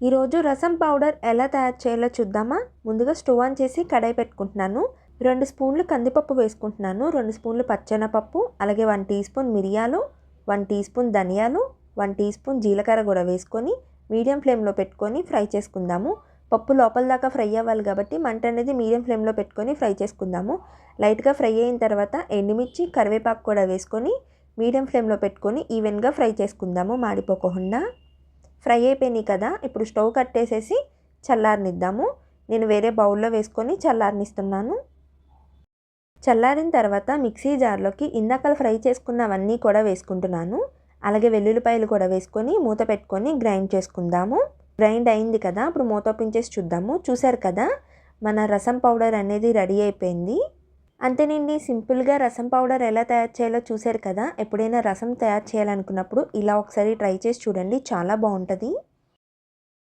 ఈరోజు రసం పౌడర్ ఎలా తయారు చేయాలో చూద్దామా. ముందుగా స్టవ్ ఆన్ చేసి కడాయి పెట్టుకుంటున్నాను. 2 స్పూన్లు కందిపప్పు వేసుకుంటున్నాను, 2 స్పూన్లు పచ్చెనపప్పు, అలాగే 1 టీ స్పూన్ మిరియాలు, 1 టీ స్పూన్ ధనియాలు, 1 టీ స్పూన్ జీలకర్ర కూడా వేసుకొని మీడియం ఫ్లేమ్లో పెట్టుకొని ఫ్రై చేసుకుందాము. పప్పు లోపల దాకా ఫ్రై అవ్వాలి కాబట్టి మంట అనేది మీడియం ఫ్లేమ్లో పెట్టుకొని ఫ్రై చేసుకుందాము. లైట్గా ఫ్రై అయిన తర్వాత ఎండుమిర్చి, కరివేపాకు కూడా వేసుకొని మీడియం ఫ్లేమ్లో పెట్టుకొని ఈవెన్గా ఫ్రై చేసుకుందాము, మాడిపోకుండా. ఫ్రై అయిపోయినాయి కదా, ఇప్పుడు స్టవ్ కట్టేసేసి చల్లారనిద్దాము. నేను వేరే బౌల్లో వేసుకొని చల్లారనిస్తున్నాను. చల్లారిన తర్వాత మిక్సీ జార్లోకి ఇందాక ఫ్రై చేసుకున్నవన్నీ కూడా వేసుకుంటున్నాను. అలాగే వెల్లుల్లిపాయలు కూడా వేసుకొని మూత పెట్టుకొని గ్రైండ్ చేసుకుందాము. గ్రైండ్ అయింది కదా, ఇప్పుడు మూత ఓపెన్ చేసి చూద్దాము. చూసారు కదా, మన రసం పౌడర్ అనేది రెడీ అయిపోయింది. అంతేనండి, సింపుల్గా రసం పౌడర్ ఎలా తయారు చేయాలో చూసారు కదా. ఎప్పుడైనా రసం తయారు చేయాలనుకున్నప్పుడు ఇలా ఒకసారి ట్రై చేసి చూడండి, చాలా బాగుంటుంది.